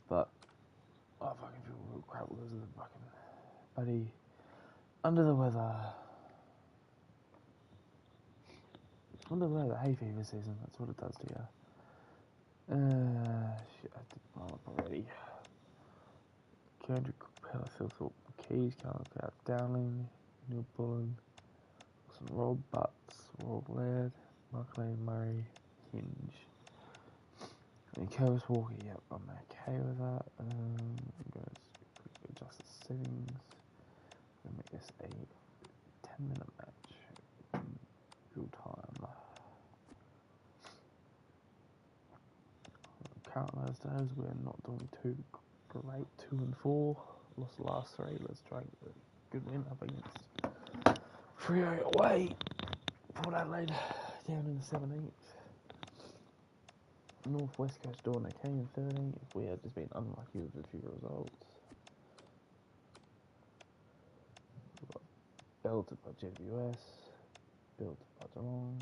But I fucking feel real crap because of the fucking buddy under the weather. Under the weather, hay fever season. That's what it does to you. Shit, I did mine up already. Kendrick, Phil Keys, Callum Dowling, Neil Bullen, Wilson Roll Butts, Roll Laird, Mark Lane Murray, Hinge. And Curtis Walker, yep, I'm okay with that. I'm going to adjust the settings. I'm going to make this a 10-minute match in real time. Current those days, we're not doing too great. 2 and 4. Lost the last 3. Let's try and get a good win up against Freo away. Port Adelaide down in the 17th. North West Coast doing okay in 13th. We have just been unlucky with a few results. We got belted by GWS, belted by Geelong,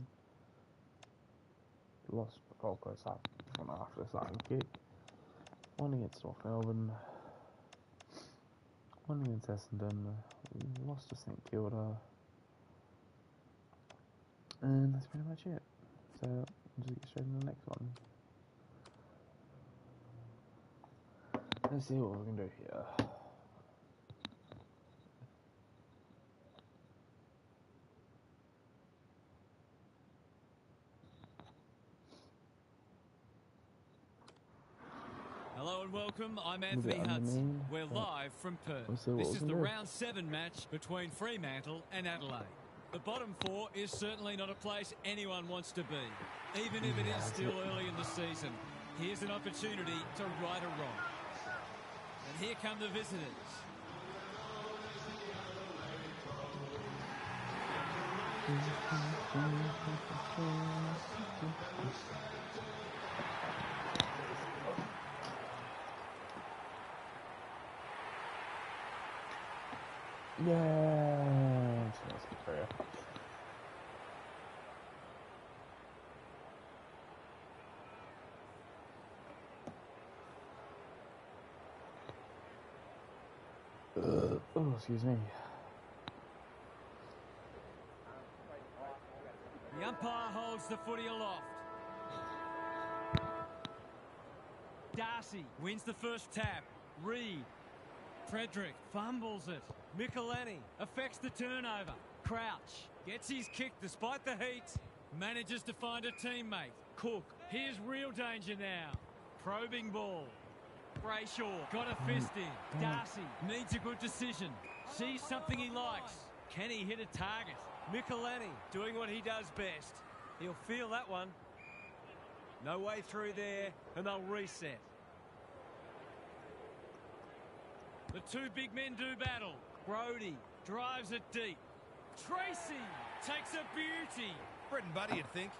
lost by Gold Coast after the starting kick. One against North Melbourne, one against Essendon, lost to St Kilda, and that's pretty much it. So we'll just get straight into the next one. Let's see what we can do here. Hello and welcome, I'm Anthony Hudson. We're live from Perth. This is the round 7 match between Fremantle and Adelaide. The bottom 4 is certainly not a place anyone wants to be, even if it is still early in the season. Here's an opportunity to right a wrong. And here come the visitors. Yeah, it's nice to for you. Oh, excuse me. The umpire holds the footy aloft. Darcy wins the first tap. Reed. Frederick fumbles it. Michelani affects the turnover. Crouch gets his kick despite the heat. Manages to find a teammate. Cook. Here's real danger now. Probing ball. Brayshaw got a fist in. Darcy needs a good decision. Sees something he likes. Can he hit a target? Michelani doing what he does best. He'll feel that one. No way through there, and they'll reset. The two big men do battle. Brodie drives it deep. Tracy takes a beauty. Brett and Buddy, you'd think.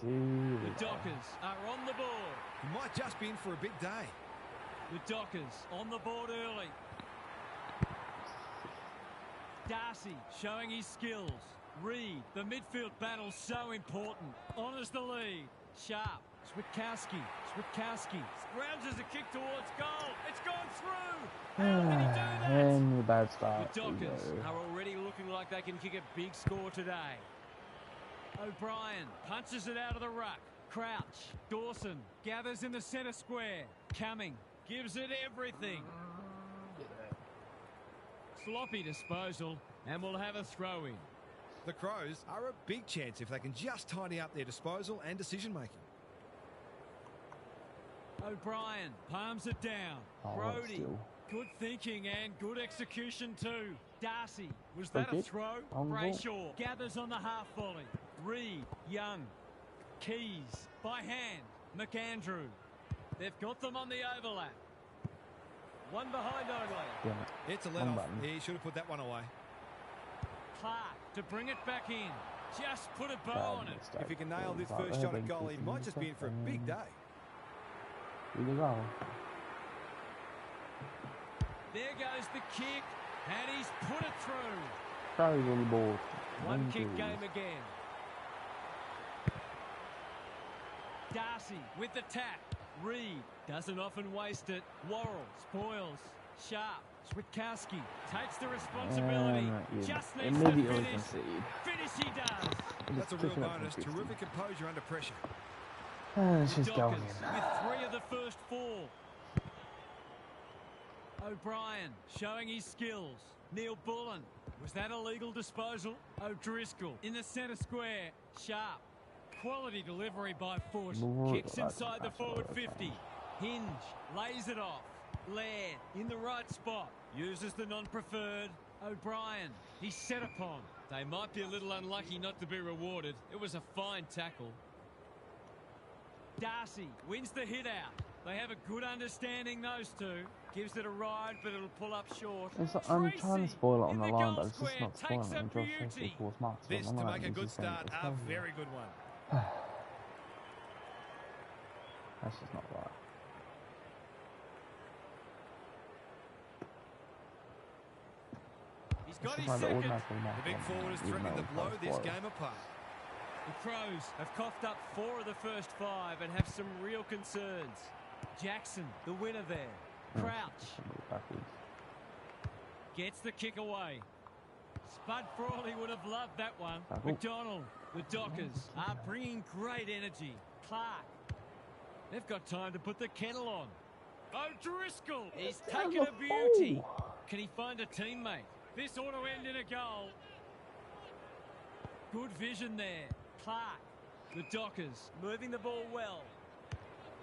The Dockers are on the board. He might just be in for a big day. The Dockers on the board early. Darcy showing his skills. Reed, the midfield battle so important. Honours the lead. Sharp. Switkowski. Scrounges a kick towards goal. It's gone through. How did he do that? And the bad start. The Dockers are already looking like they can kick a big score today. O'Brien punches it out of the ruck. Crouch. Dawson gathers in the centre square. Cumming gives it everything. Sloppy disposal, and we'll have a throw-in. The Crows are a big chance if they can just tidy up their disposal and decision-making. O'Brien palms it down. Brodie, good thinking and good execution too. Darcy, was that a throw? Brayshaw gathers on the half volley. Reed, Young. Keys, by hand. McAndrew. They've got them on the overlap. One behind only. Yeah. It's a let-off. He should have put that one away. Clark to bring it back in. Just put a bow on it. If he can nail this first shot at goal, he might just be in for a big day. There goes the kick, and he's put it through. Very really bored. One kick game again. Darcy with the tap. Reed doesn't often waste it. Worrell spoils. Sharp. Switkowski takes the responsibility. Just needs to finish. Finish he does. That's a real bonus. Terrific composure under pressure. She's going in. With 3 of the first 4. O'Brien showing his skills. Neil Bullen. Was that a legal disposal? O'Driscoll in the centre square. Sharp. Quality delivery by Foot. Kicks inside the forward 50. Hinge lays it off. Laird in the right spot. Uses the non-preferred. O'Brien. He's set upon. They might be a little unlucky not to be rewarded. It was a fine tackle. Darcy wins the hit out. They have a good understanding, those two. Gives it a ride, but it'll pull up short. I'm trying to spoil it on the line, but it's just not spoiling. Josh says equals marks. This to make a good start, a very good one. That's just not right. He's got his second. The big forward is threatening to blow this game apart. The Crows have coughed up 4 of the first 5 and have some real concerns. Jackson, the winner there. Crouch. Gets the kick away. Spud Frawley would have loved that one. McDonald, the Dockers are bringing great energy. Clark. They've got time to put the kettle on. O'Driscoll. He's taken a beauty. Can he find a teammate? This ought to end in a goal. Good vision there. Clark. The Dockers moving the ball well.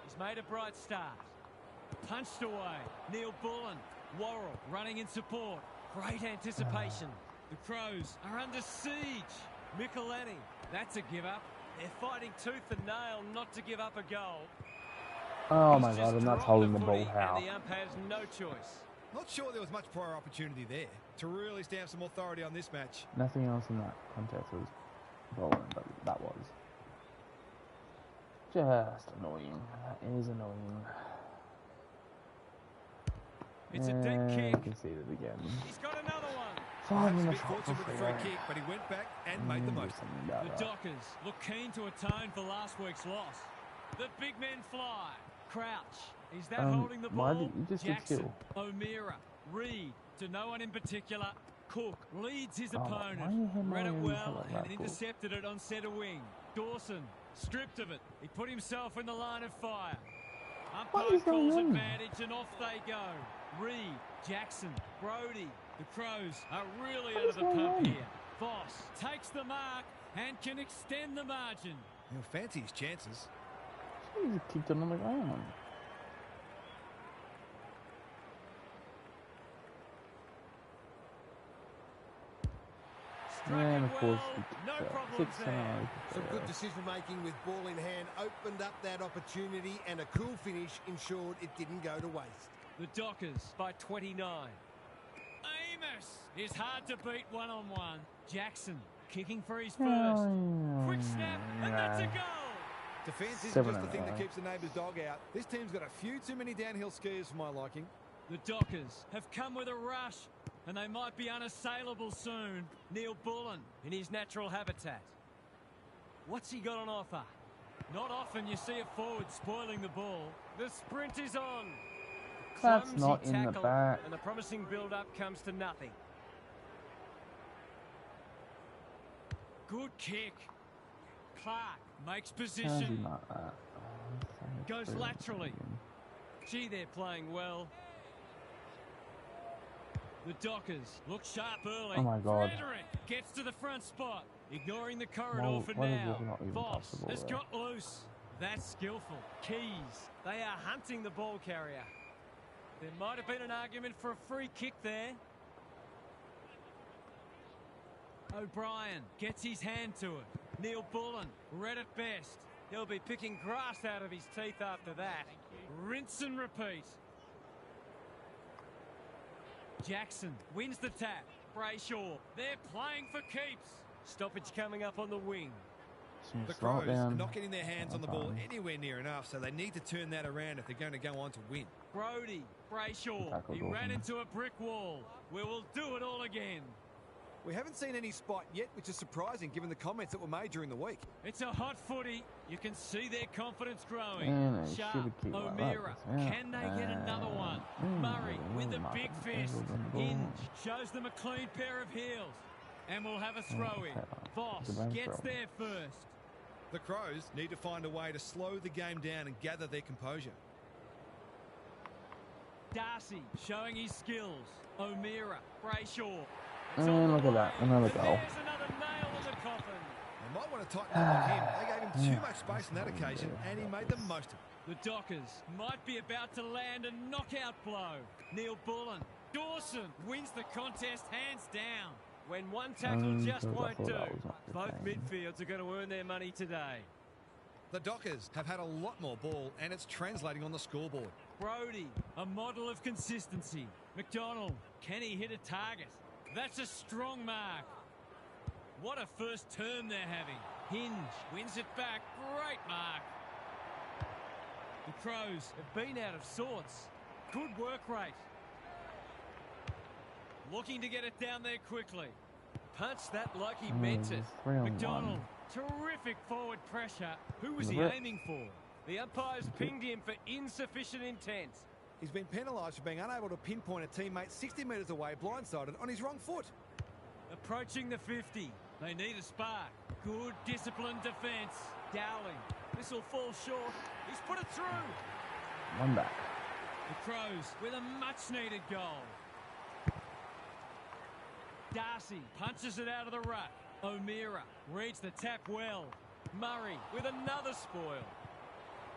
He's made a bright start. Punched away. Neil Bullen. Worrell running in support. Great anticipation. The Crows are under siege. Michelini. That's a give up. They're fighting tooth and nail not to give up a goal. Oh my God, I'm not holding the ball how. And the ump has no choice. Not sure there was much prior opportunity there to really stamp some authority on this match. Nothing else in that contest was bowling, but that was just annoying. That is annoying. It's a dead kick. You can see it again. He's got another one. 5 minutes. Fortunate with the free kick, but he went back and made the most. The Dockers look keen to atone for last week's loss. The big men fly. Crouch. Is that holding the ball? Jackson, O'Meara, Reed, to no one in particular. Cook leads his opponent. Read it well and intercepted it on centre wing. Dawson stripped of it. He put himself in the line of fire. Umpire calls advantage and off they go. Reed, Jackson, Brody. The Crows are really out of the pump here. Voss takes the mark and can extend the margin. He'll fancy his chances. He just kicked it on the ground. And of course, no problems there. Some good decision making with ball in hand opened up that opportunity, and a cool finish ensured it didn't go to waste. The Dockers by 29. Amos is hard to beat one-on-one. Jackson kicking for his first. Quick snap, and that's a goal. Defence isn't just the thing that keeps the neighbour's dog out. This team's got a few too many downhill skiers for my liking. The Dockers have come with a rush, and they might be unassailable soon. Neil Bullen in his natural habitat. What's he got on offer? Not often you see a forward spoiling the ball. The sprint is on. That's Clumsy not in the tackle, back. and the promising build-up comes to nothing. Good kick. Clark makes position. Goes laterally. Gee, they're playing well. The Dockers look sharp early. Oh my God. Frederick gets to the front spot, ignoring the corridor for now. Voss has got loose. That's skillful. Keys. They are hunting the ball carrier. There might have been an argument for a free kick there. O'Brien gets his hand to it. Neil Bullen read it best. He'll be picking grass out of his teeth after that. Rinse and repeat. Jackson wins the tap. Brayshaw, they're playing for keeps. Stoppage coming up on the wing. The Crows are not getting their hands on the ball anywhere near enough, so they need to turn that around if they're going to go on to win. Brody, Brayshaw, he ran into a brick wall. We will do it all again. We haven't seen any spite yet, which is surprising given the comments that were made during the week. It's a hot footy. You can see their confidence growing. Man, Sharp, O'Meara, can they get another one? Murray with a big fist. Hinge shows them a clean pair of heels. And we'll have a throw in. Voss gets there first. The Crows need to find a way to slow the game down and gather their composure. Darcy showing his skills. O'Meara, Brayshaw. And look at that, another goal. There's another nail in the coffin. They might want to tighten up on him. They gave him too much space on that occasion, and he made the most of it. The Dockers might be about to land a knockout blow. Neil Bullen. Dawson wins the contest hands down. When one tackle just won't do, both midfields are going to earn their money today. The Dockers have had a lot more ball, and it's translating on the scoreboard. Brody, a model of consistency. McDonald, can he hit a target? That's a strong mark. What a first term they're having. Hinge wins it back. Great mark. The Crows have been out of sorts. Good work rate. Looking to get it down there quickly. Punched that like he meant it. McDonald, terrific forward pressure. Who was he aiming for? The umpires pinged him for insufficient intent. He's been penalised for being unable to pinpoint a teammate 60 metres away, blindsided, on his wrong foot. Approaching the 50. They need a spark. Good disciplined defence. Dowling. This will fall short. He's put it through. One back. The Crows with a much-needed goal. Darcy punches it out of the rut. O'Meara reads the tap well. Murray with another spoil.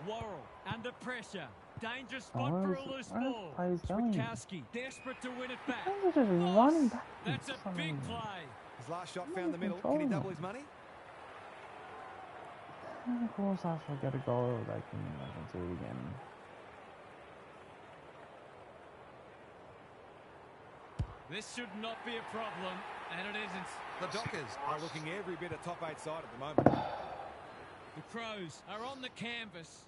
Worrell under pressure. Dangerous spot for a loose ball. Switkowski desperate to win it back. That's a big play. His last shot found the middle. Can he double his money? And of course, after I get a goal, I can do it again. This should not be a problem, and it isn't. The Dockers are looking every bit a top 8 side at the moment. The Crows are on the canvas.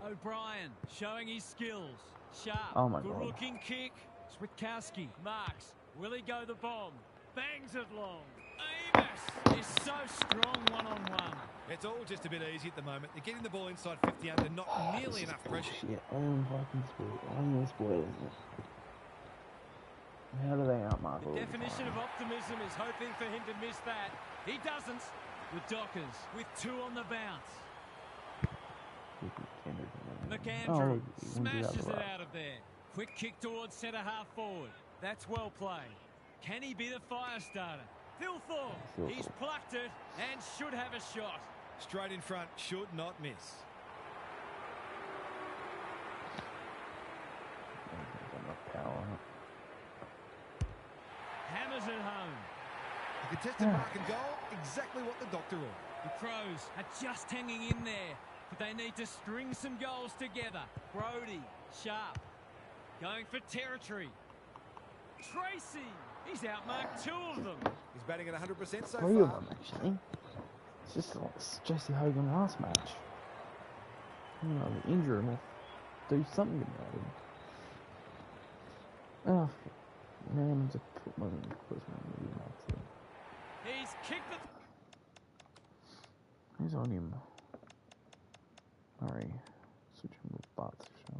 O'Brien showing his skills. Sharp, good-looking kick. Switkowski marks. Will he go the bomb? Bangs it long. Amos is so strong one-on-one. It's all just a bit easy at the moment. They're getting the ball inside 50 under, not nearly enough pressure. Shit, I'm fucking spoiled. How do they outmark all the definition of optimism is hoping for him to miss that. He doesn't. The Dockers with 2 on the bounce. McAndrew smashes it out of there. Quick kick towards centre half forward. That's well played. Can he be the fire starter? Thilthorpe, he's plucked it and should have a shot. Straight in front, should not miss. Hammers it home. The contested mark and goal, exactly what the doctor ordered. The Crows are just hanging in there, but they need to string some goals together. Brody, Sharp, going for territory. Tracy, he's outmarked 2 of them. He's batting at 100% so 3 of far. them, actually. It's just like Jesse Hogan last match. You know, the injury will do something about him. Oh, man, just put my He's kicked the... Who's on him? Murray. Switch him with butts. See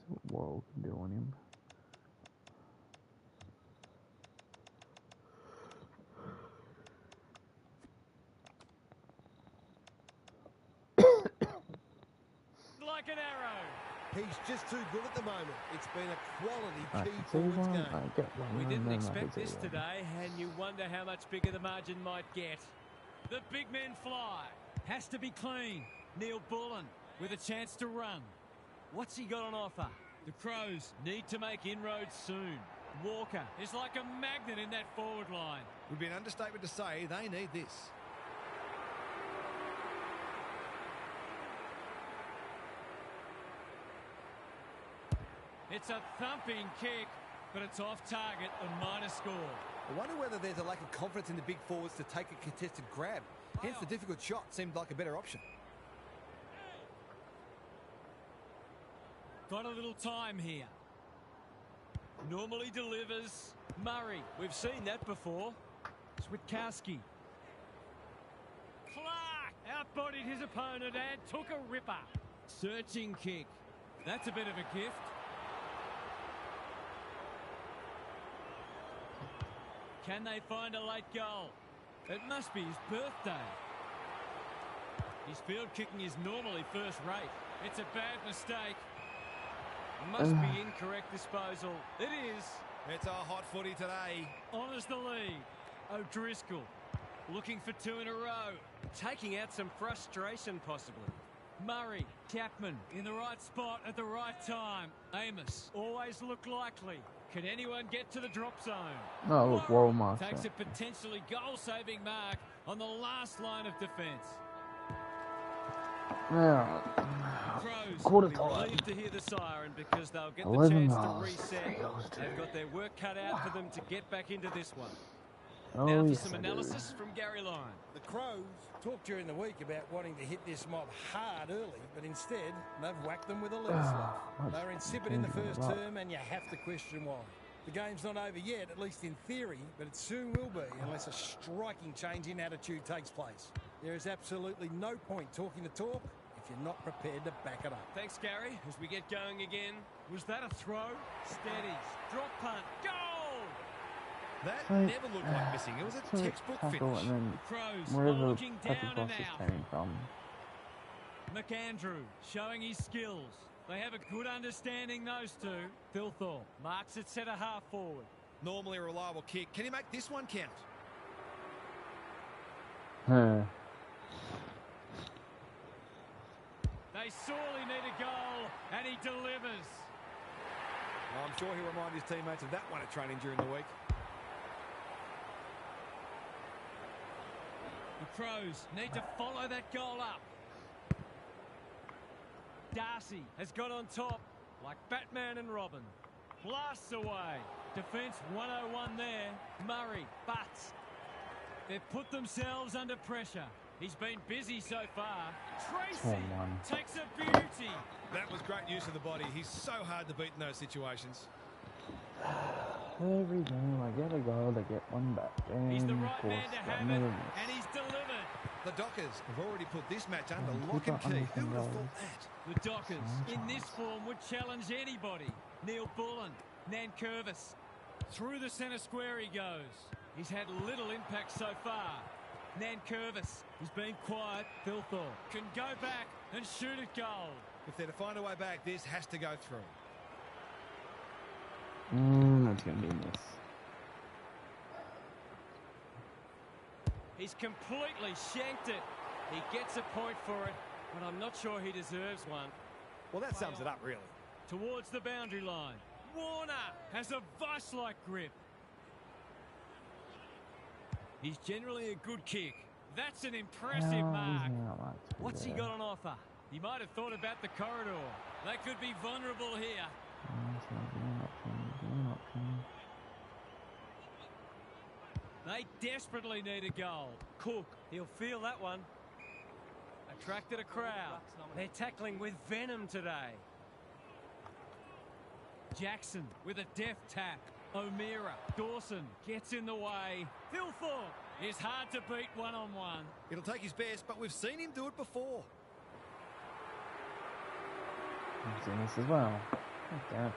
what Worrell can do on him. Like an arrow. He's just too good at the moment. It's been a quality key forwards game. We didn't expect this today, and you wonder how much bigger the margin might get. The big men fly. Has to be clean. Neil Bullen with a chance to run. What's he got on offer? The Crows need to make inroads soon. Walker is like a magnet in that forward line. Would be an understatement to say they need this. It's a thumping kick, but it's off target, a minor score. I wonder whether there's a lack of confidence in the big forwards to take a contested grab. Hence the difficult shot seemed like a better option. Got a little time here. Normally delivers. Murray. We've seen that before. Switkowski. Clark outbodied his opponent and took a ripper. Searching kick. That's a bit of a gift. Can they find a late goal? It must be his birthday. His field kicking is normally first rate. It's a bad mistake. Must be incorrect disposal. It is. It's a hot footy today. Honours the lead. O'Driscoll looking for two in a row. Taking out some frustration possibly. Murray, Chapman in the right spot at the right time. Amos always look likely. Can anyone get to the drop zone? No, look, Walmart. Takes a potentially goal-saving mark on the last line of defence. Yeah. Crows Quarter will be time. relieved to hear the siren because they'll get the 11 chance to miles. reset. 3 goals to They've got their work cut out for them to get back into this one. Oh, Now for yes, some I do. analysis from Gary Lyon. The Crows talked during the week about wanting to hit this mob hard early, but instead they've whacked them with a lead slough. They were insipid in the first term, and you have to question why. The game's not over yet, at least in theory, but it soon will be unless a striking change in attitude takes place. There is absolutely no point talking the talk if you're not prepared to back it up. Thanks, Gary. As we get going again, was that a throw? Steadies. Drop punt. Goal! That Like, never looked like missing. It was a so textbook tackle finish. and then Crows are wherever looking Patrick down Ross and is out. coming from. McAndrew showing his skills. They have a good understanding, those two. Thilthorpe marks it centre half forward. Normally a reliable kick. Can he make this one count? They sorely need a goal, and he delivers. I'm sure he'll remind his teammates of that one at training during the week. The Crows need to follow that goal up. Darcy has got on top like Batman and Robin. Blasts away. Defence 101 there. Murray, butts. They've put themselves under pressure. He's been busy so far. Tracy 4-1. takes a beauty. That was great use of the body. He's so hard to beat in those situations. Every game I get a goal, they get one back. And He's the of right course, man to have it, another miss. and he's delivered. The Dockers have already put this match under And lock and keep key. it Who would have under thought that? The Dockers, in this form, would challenge anybody. Neil Bullen, Nankervis. Through the centre square he goes. He's had little impact so far. Nankervis, he's been quiet. Thilthorpe can go back and shoot at goal. If they're to find a way back, this has to go through. That's going to be a miss. He's completely shanked it. He gets a point for it, but I'm not sure he deserves one. Well, that sums it up, really. Towards the boundary line. Warner has a vice-like grip. He's generally a good kick. That's an impressive mark. What's he got on offer? He might have thought about the corridor. They could be vulnerable here. They desperately need a goal. Cook, he'll feel that one. Attracted a crowd. They're tackling with venom today. Jackson with a deft tap. O'Meara, Dawson gets in the way. Thilthorpe is hard to beat one-on-one. It'll take his best, but we've seen him do it before. I've seen this as well. Okay.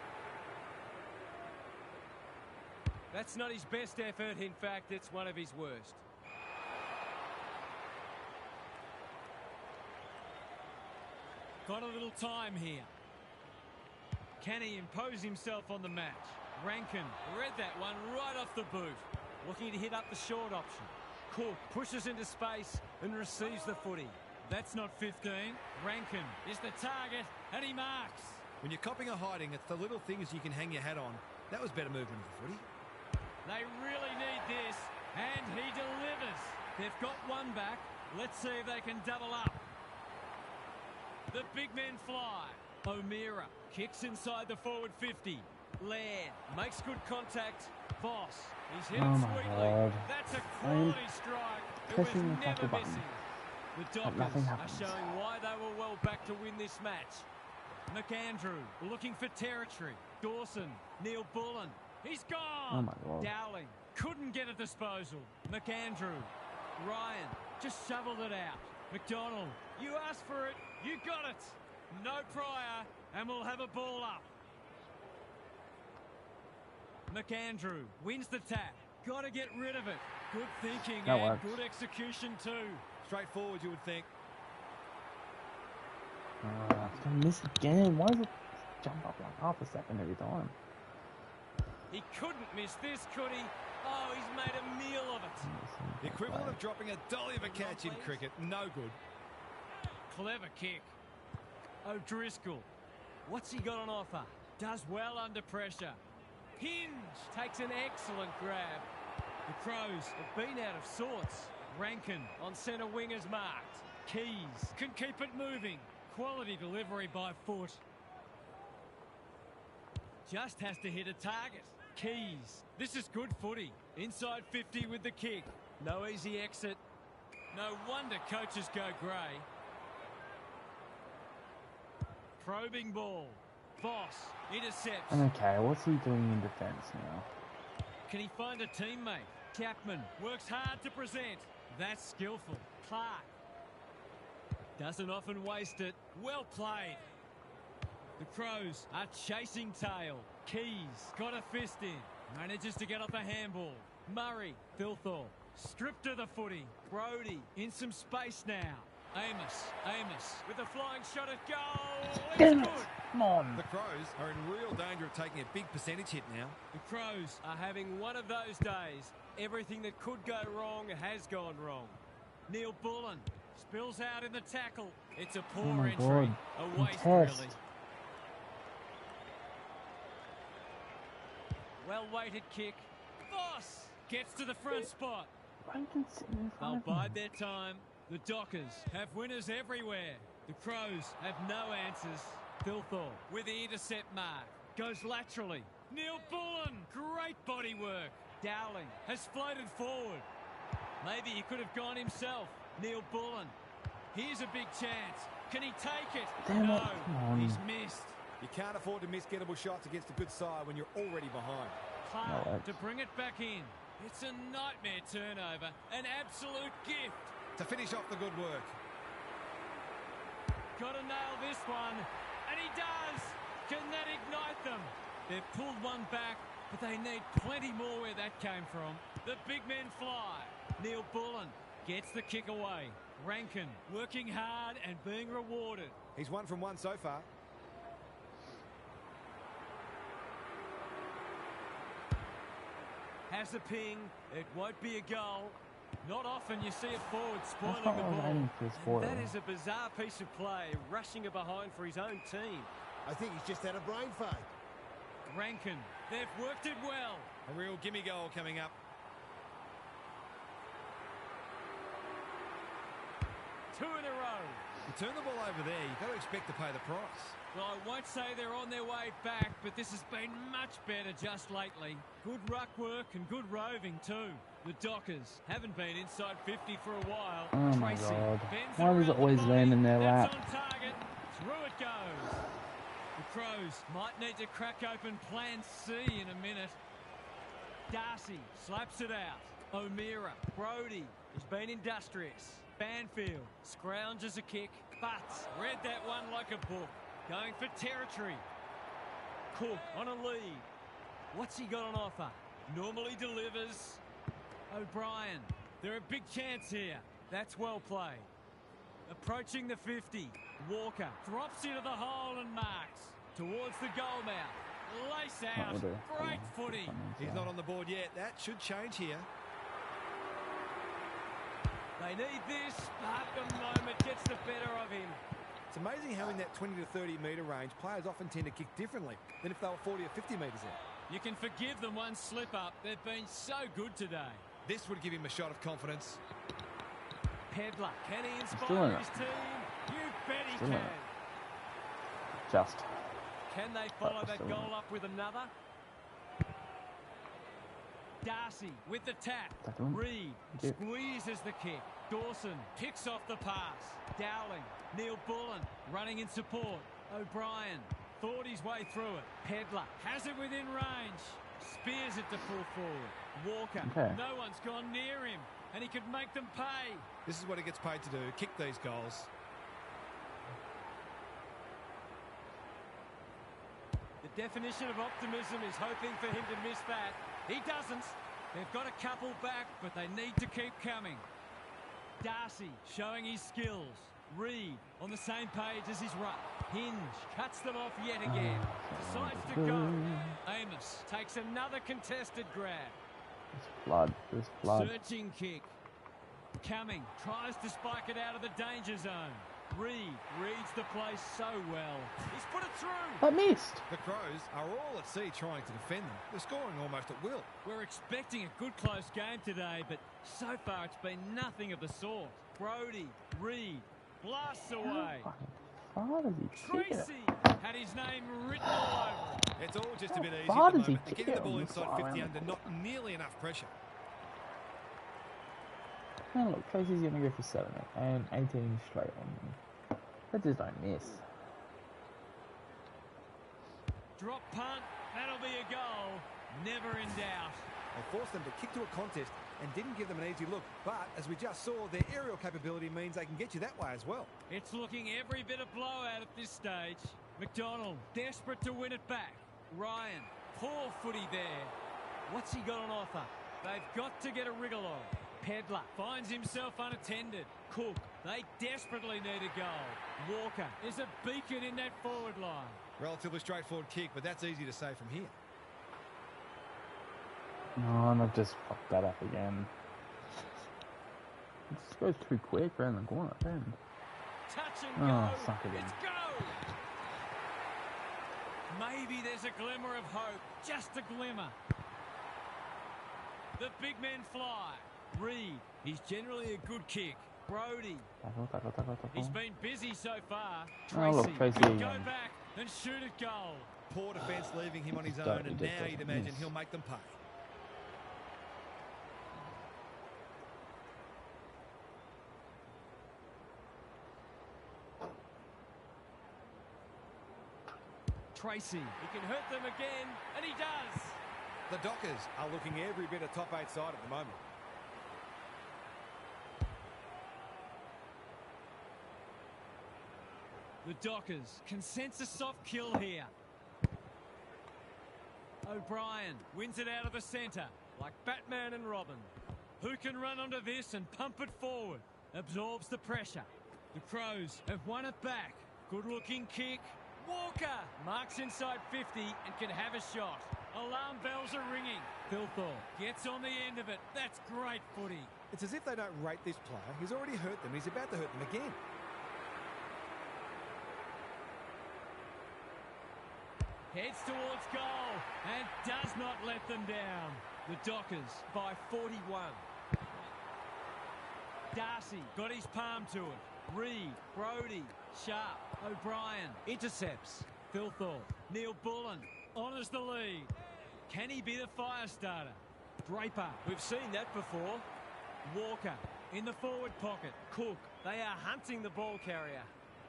That's not his best effort. In fact, it's one of his worst. Got a little time here. Can he impose himself on the match? Rankin read that one right off the boot. Looking to hit up the short option. Cook pushes into space and receives the footy. That's not 15. Rankin is the target and he marks. When you're copping a hiding, it's the little things you can hang your hat on. That was better movement of the footy. They really need this, and he delivers. They've got one back. Let's see if they can double up. The big men fly. O'Meara kicks inside the forward 50. Laird makes good contact. Voss, he's hit Oh it my sweetly. God. That's a quality strike. It was Pressing the never tackle button. missing. The But nothing Dockers are happens. showing why they were well back to win this match. McAndrew looking for territory. Dawson, Neil Bullen. He's gone. Oh my God. Dowling couldn't get a disposal. McAndrew. Ryan just shoveled it out. McDonald, you asked for it. You got it. No prior, and we'll have a ball up. McAndrew wins the tap. Got to get rid of it. Good thinking That and works. good execution too. Straightforward, you would think. It's gonna miss again. Why does it jump up like half a second every time? He couldn't miss this, could he? Oh, he's made a meal of it. The equivalent of dropping a dolly of a catch in cricket. No good. Clever kick. O'Driscoll. What's he got on offer? Does well under pressure. Hinge takes an excellent grab. The Crows have been out of sorts. Rankin on centre wingers marked. Keys can keep it moving. Quality delivery by foot. Just has to hit a target. Keys. This is good footy. Inside 50 with the kick. No easy exit. No wonder coaches go grey. Probing ball. Voss intercepts. Okay, what's he doing in defence now? Can he find a teammate? Chapman works hard to present. That's skillful. Clark doesn't often waste it. Well played. The Crows are chasing tail. Keys got a fist in. Manages to get off a handball. Murray, Thilthorpe, stripped to the footy. Brody in some space now. Amos with a flying shot at goal. It's Damn it! good. Come on! The Crows are in real danger of taking a big percentage hit now. The Crows are having one of those days. Everything that could go wrong has gone wrong. Neil Bullen spills out in the tackle. It's a poor my entry. God. A waste, Contest. really. Well-weighted kick. Voss gets to the front spot. Rankin's sitting in They'll front of bide him. their time. The Dockers have winners everywhere. The Crows have no answers. Thilthorpe with the intercept mark. Goes laterally. Neil Bullen. Great body work. Dowling has floated forward. Maybe he could have gone himself. Neil Bullen. Here's a big chance. Can he take it? Damn it, No. come on. He's missed. You can't afford to miss gettable shots against a good side when you're already behind. Clark No, to bring it back in. It's a nightmare turnover. An absolute gift. To finish off the good work. Got to nail this one. And he does. Can that ignite them? They've pulled one back, but they need plenty more where that came from. The big men fly. Neil Bullen gets the kick away. Rankin working hard and being rewarded. He's 1 from 1 so far. Has a ping. It won't be a goal. Not often you see a forward spoiling not the what I was ball. aiming for his And foil. that is a bizarre piece of play, rushing it behind for his own team. I think he's just had a brain fade. Rankin, they've worked it well. A real gimme goal coming up. 2 in a row. You turn the ball over there, you've got to expect to pay the price. Well, I won't say they're on their way back, but this has been much better just lately. Good ruck work and good roving too. The Dockers haven't been inside 50 for a while. Oh my Tracy God. bends Why does it around the always body. land in their That's lap? on target. Through it goes. The Crows might need to crack open plan C in a minute. Darcy slaps it out. O'Meara, Brody has been industrious. Banfield scrounges a kick, but read that one like a book. Going for territory. Cook on a lead. What's he got on offer? Normally delivers. O'Brien. They're a big chance here. That's well played. Approaching the 50. Walker drops into the hole and marks. Towards the goal mouth. Lace out. will do. Great footy. He's not on the board yet. That should change here. They need this, but the moment gets the better of him. It's amazing how in that 20 to 30 metre range, players often tend to kick differently than if they were 40 or 50 metres out. You can forgive them one slip up. They've been so good today. This would give him a shot of confidence. Pedler, can he still in inspire it. his team? You bet he Still in can. it. Just. Can they follow that still in goal it. up with another? Darcy with the tap. Second. Reed squeezes the kick. Dawson picks off the pass. Dowling. Neil Bullen running in support. O'Brien thought his way through it. Pedler has it within range. Spears it to pull forward. Walker. Okay. No one's gone near him. And he could make them pay. This is what he gets paid to do, kick these goals. The definition of optimism is hoping for him to miss that. He doesn't. They've got a couple back, but they need to keep coming. Darcy showing his skills. Reed on the same page as his ruck. Hinge cuts them off yet again. Decides to go. Amos takes another contested grab. This flood. Searching kick. Cumming tries to spike it out of the danger zone. Reed reads the place so well. He's put it through. I missed. The Crows are all at sea trying to defend them. They're scoring almost at will. We're expecting a good close game today, but so far it's been nothing of the sort. Brody, Reed, blasts away. How far does he kick it? Tracy had his name written all over it. It's all just a bit easy far at the does he moment. They're kick getting the it ball on inside the 50 far under, not nearly enough pressure. Oh, look, Tracy's going to go for 7 and 18 straight on me. That just don't miss. Drop punt, that'll be a goal. Never in doubt. They forced them to kick to a contest and didn't give them an easy look. But, as we just saw, their aerial capability means they can get you that way as well. It's looking every bit of blowout at this stage. McDonald, desperate to win it back. Ryan, poor footy there. What's he got on offer? They've got to get a wriggle on. Pedler finds himself unattended. Cook, they desperately need a goal. Walker is a beacon in that forward line. Relatively straightforward kick, but that's easy to say from here. No, and I've just fucked that up again. It just goes too quick around the corner then. Touch and go. Oh, suck again. It's go. Maybe there's a glimmer of hope. Just a glimmer. The big men fly. Reed, he's generally a good kick. Brody, he's been busy so far. Oh, look, Tracy go again. back and shoot at goal. Poor defence leaving him on his Just own, don't- and just now doesn't you'd imagine miss. he'll make them pay. Tracy, he can hurt them again, and he does. The Dockers are looking every bit a top 8 side at the moment. The Dockers can sense a soft kill here. O'Brien wins it out of the centre, like Batman and Robin. Who can run onto this and pump it forward? Absorbs the pressure. The Crows have won it back. Good-looking kick. Walker marks inside 50 and can have a shot. Alarm bells are ringing. Philthorpe gets on the end of it. That's great footy. It's as if they don't rate this player. He's already hurt them. He's about to hurt them again. Heads towards goal and does not let them down. The Dockers by 41. Darcy got his palm to it. Reed, Brody, Sharp, O'Brien intercepts. Philthorpe, Neil Bullen honours the lead. Can he be the fire starter? Draper, we've seen that before. Walker in the forward pocket. Cook, they are hunting the ball carrier.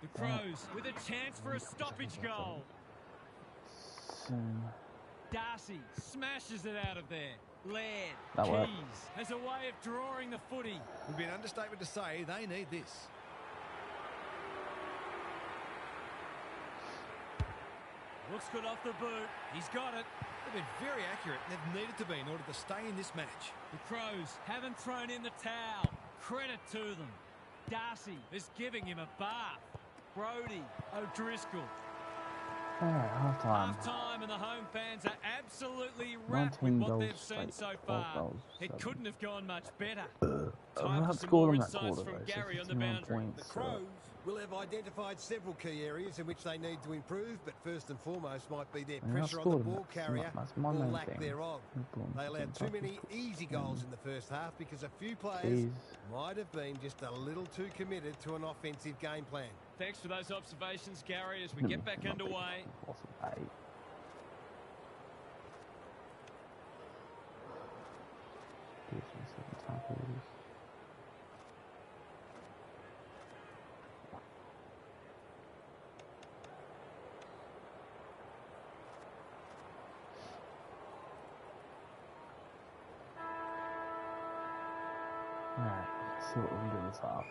The Crows with a chance for a stoppage goal. Soon. Darcy smashes it out of there. Laird, That Keys worked. has a way of drawing the footy. It would be an understatement to say they need this. Looks good off the boot. He's got it. They've been very accurate, and they've needed to be in order to stay in this match. The Crows haven't thrown in the towel. Credit to them. Darcy is giving him a bath. Brody, O'Driscoll. Alright, half time. Half-time and the home fans are absolutely wrapped with 19 what goals they've seen straight, so 12 far. goals, It 7. couldn't have gone much better. I've Time not for some scored more on that insights quarter from though, so Gary on the 51 boundary. points. The Crows will have identified several key areas in which they need to improve, but first and foremost might be their I mean, I pressure on the scored ball that's carrier my or main lack thing. thereof. Boom, They allowed too boom, many boom, easy goals in the first half because a few players Jeez. might have been just a little too committed to an offensive game plan. Thanks for those observations, Gary, as we get back underway. Awesome. see what we can do this half.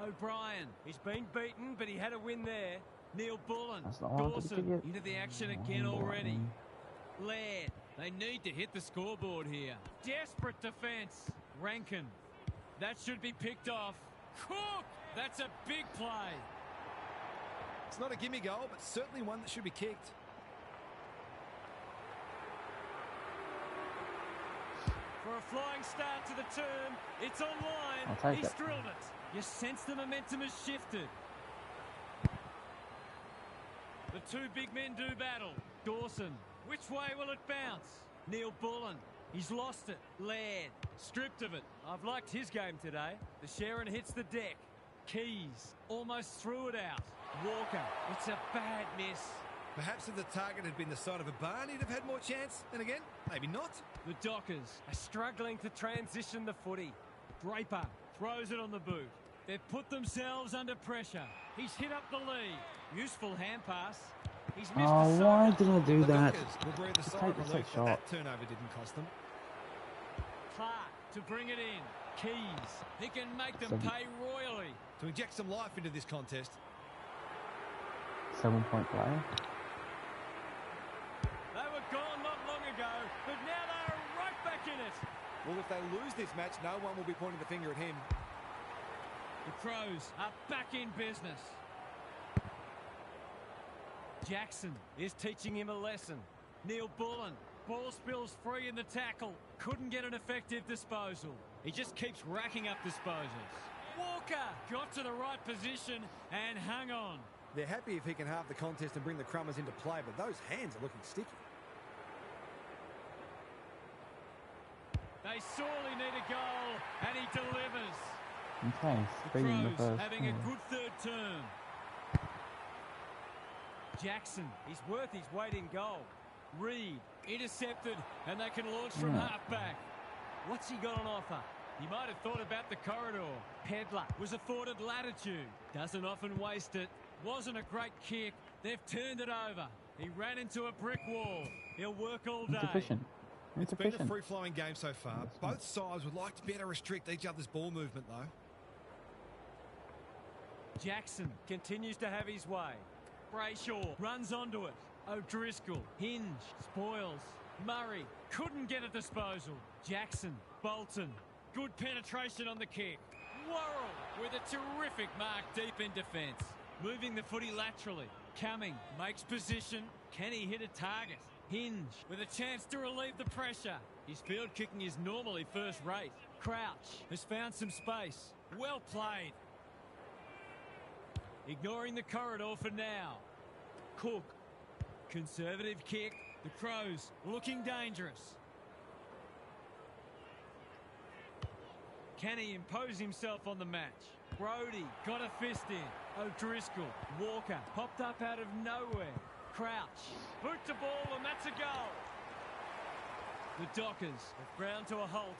O'Brien, he's been beaten, but he had a win there. Neil Bullen, That's not what I wanted to Dawson get. into the action again already. Laird, they need to hit the scoreboard here. Desperate defence. Rankin, that should be picked off. Cook, that's a big play. It's not a gimme goal, but certainly one that should be kicked. For a flying start to the term, it's online. I'll take He's it. drilled it. You sense the momentum has shifted. The two big men do battle. Dawson, which way will it bounce? Neil Bullen, he's lost it. Laird, stripped of it. I've liked his game today. The Sharon hits the deck. Keys, almost threw it out. Walker, it's a bad miss. Perhaps if the target had been the side of a barn, he'd have had more chance. And again, maybe not. The Dockers are struggling to transition the footy. Draper throws it on the boot. They've put themselves under pressure. He's hit up the lead. Useful hand pass. He's missed Oh, the why side. did I do The that? Dockers will breathe a Just sigh take of the relief set that shot. that turnover didn't cost them. Clark to bring it in. Keys. He can make them Seven. pay royally. To inject some life into this contest. 7-point play. They were gone not long ago, but now they're right back in it. Well, if they lose this match, no one will be pointing the finger at him. The Crows are back in business. Jackson is teaching him a lesson. Neil Bullen, ball spills free in the tackle. Couldn't get an effective disposal. He just keeps racking up disposals. Walker got to the right position and hung on. They're happy if he can halve the contest and bring the Crummers into play, but those hands are looking sticky. They sorely need a goal, and he delivers. Okay, The speaking of the Crows first. having a good third term. Jackson, he's worth his weight in goal. Reed, intercepted, and they can launch from half-back. What's he got on offer? He might have thought about the corridor. Pedler was afforded latitude. Doesn't often waste it. Wasn't a great kick. They've turned it over. He ran into a brick wall. He'll work all day. Insufficient. It's been a Insufficient. free-flowing game so far. Both sides would like to be able to restrict each other's ball movement, though. Jackson continues to have his way. Brayshaw runs onto it. O'Driscoll, Hinge, spoils. Murray couldn't get a disposal. Jackson, Bolton, good penetration on the kick. Worrell with a terrific mark deep in defence. Moving the footy laterally. Cumming makes position. Can he hit a target? Hinge with a chance to relieve the pressure. His field kicking is normally first rate. Crouch has found some space. Well played. Ignoring the corridor for now. Cook. Conservative kick. The Crows looking dangerous. Can he impose himself on the match? Brody got a fist in. O'Driscoll. Walker popped up out of nowhere. Crouch. Boot to ball, and that's a goal. The Dockers have ground to a halt.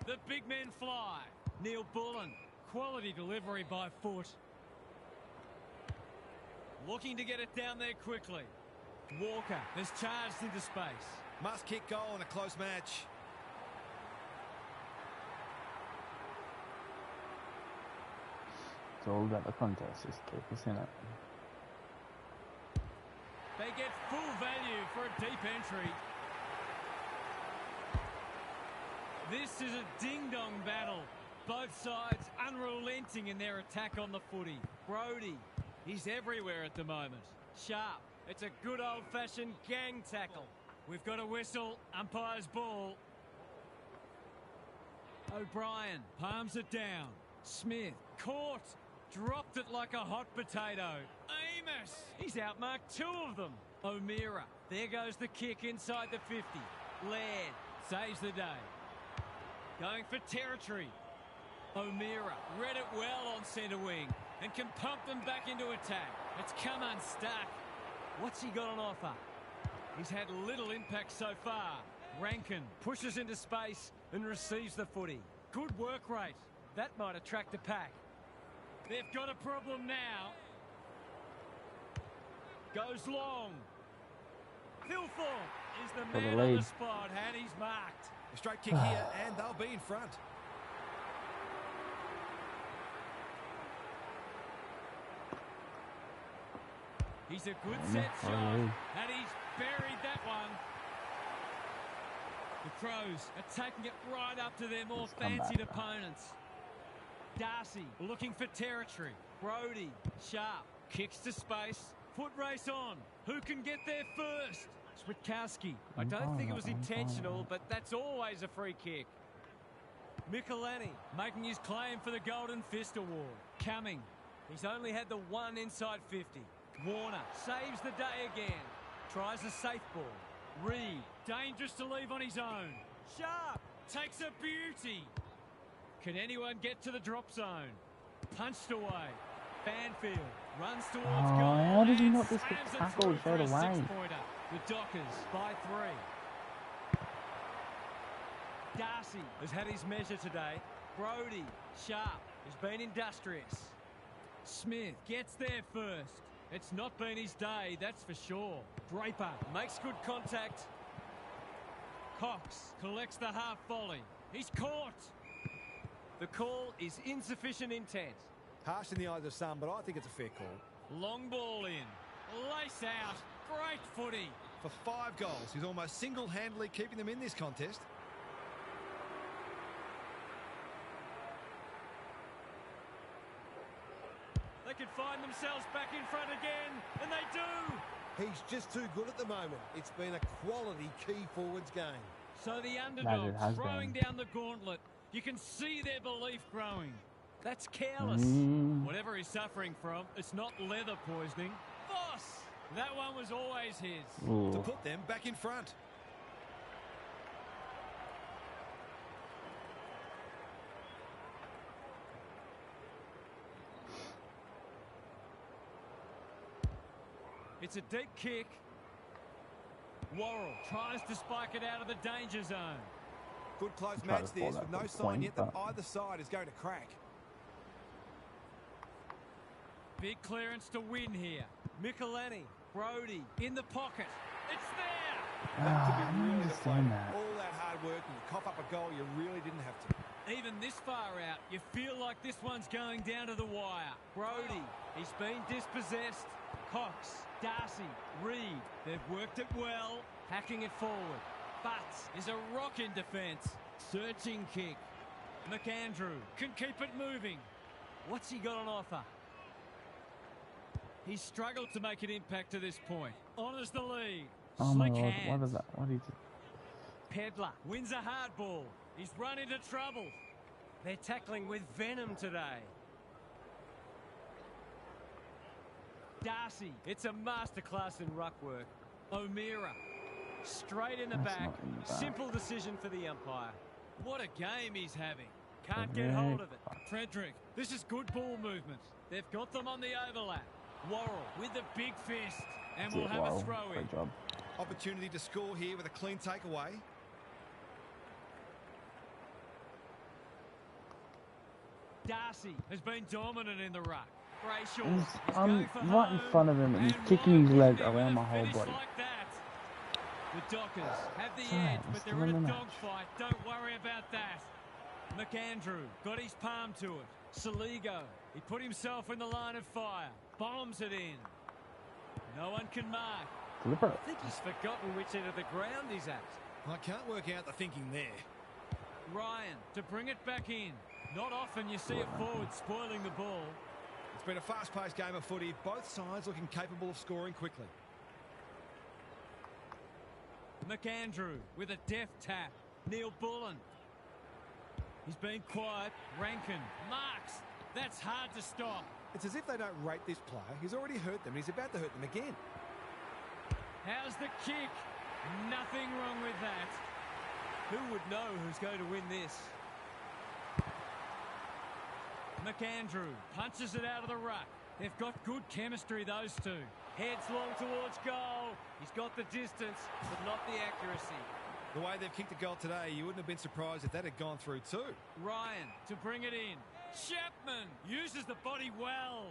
The big men fly. Neil Bullen. Quality delivery by foot. Looking to get it down there quickly. Walker has charged into space. Must-kick goal in a close match. It's all about the contest. Just keep us in it. They get full value for a deep entry. This is a ding-dong battle. Both sides unrelenting in their attack on the footy. Brody, he's everywhere at the moment. Sharp, it's a good old-fashioned gang tackle. We've got a whistle, umpire's ball. O'Brien palms it down. Smith, caught, dropped it like a hot potato. Amos, he's outmarked two of them. O'Meara, there goes the kick inside the 50. Laird saves the day. Going for territory. O'Meara read it well on centre wing and can pump them back into attack. It's come unstuck. What's he got on offer? He's had little impact so far. Rankin pushes into space and receives the footy. Good work rate. That might attract the pack. They've got a problem now. Goes long. Phil Thorpe is the For the man on the lead. spot, and he's marked. A straight kick here, and they'll be in front. He's a good Yeah, set for the shot, lead. and he's buried that one. The Crows are taking it right up to their more Let's come fancied back, opponents. Darcy looking for territory. Brody, sharp, kicks to space. Foot race on. Who can get there first? Switkowski. I don't think it was intentional, but that's always a free kick. Michelini making his claim for the Golden Fist Award. Cumming. He's only had the one inside 50. Warner saves the day again. Tries a safe ball. Reed, dangerous to leave on his own. Sharp takes a beauty. Can anyone get to the drop zone? Punched away. Banfield runs towards goal. How did he and not just get slams it tackled through straight for a away? six-pointer. The Dockers by 3. Darcy has had his measure today. Brody, sharp, has been industrious. Smith gets there first. It's not been his day, that's for sure. Draper makes good contact. Cox collects the half volley. He's caught. The call is insufficient intent. Harsh in the eyes of some, but I think it's a fair call. Long ball in. Lace out. Great footy. For 5 goals, he's almost single-handedly keeping them in this contest. They could find themselves back in front again, and they do. He's just too good at the moment. It's been a quality key forwards game. So the has underdogs throwing been. down the gauntlet. You can see their belief growing. That's careless. Whatever he's suffering from, it's not leather poisoning. Boss! That one was always his. To put them back in front. It's a deep kick. Worrell tries to spike it out of the danger zone. Good close Try to match fall this, with that no for sign point, yet that but- either side is going to crack. Big clearance to win here. Michelini, Brody in the pocket. It's there! That could I be don't really the play. understand that. All that hard work and you cough up a goal you really didn't have to. Even this far out, you feel like this one's going down to the wire. Brody, he's been dispossessed. Cox, Darcy, Reed, they've worked it well, hacking it forward. Butts is a rock in defence. Searching kick. McAndrew can keep it moving. What's he got on offer? He's struggled to make an impact to this point. Honours the lead. Oh my Slick lord, hands. what is that? What is it? Pedler wins a hard ball. He's run into trouble. They're tackling with venom today. Darcy, it's a masterclass in ruck work. O'Meara, straight in the That's back. not in the back. Simple decision for the umpire. What a game he's having. Can't get hold of it. Frederick, this is good ball movement. They've got them on the overlap. Worrell with the big fist. And we'll have a throw in. Great job. Opportunity to score here with a clean takeaway. Darcy has been dominant in the ruck. Brayshaw He's, is I'm going for right in home, front of him and he's and kicking his why leg wouldn't he around with my a whole finish body. like that? The Dockers have the Sorry, edge, I'm but still they're in in a the match. dogfight. Don't worry about that. McAndrew got his palm to it. Saligo, he put himself in the line of fire. Bombs it in. No one can mark. Deliberate. I think he's forgotten which end of the ground he's at. I can't work out the thinking there. Ryan to bring it back in. Not often you see a forward spoiling the ball. It's been a fast-paced game of footy. Both sides looking capable of scoring quickly. McAndrew with a deft tap. Neil Bullen. He's been quiet. Rankin marks. That's hard to stop. It's as if they don't rate this player. He's already hurt them and he's about to hurt them again. How's the kick? Nothing wrong with that. Who would know who's going to win this? McAndrew punches it out of the ruck. They've got good chemistry, those two. Heads long towards goal. He's got the distance, but not the accuracy. The way they've kicked the goal today, you wouldn't have been surprised if that had gone through too. Ryan to bring it in. Chapman uses the body well.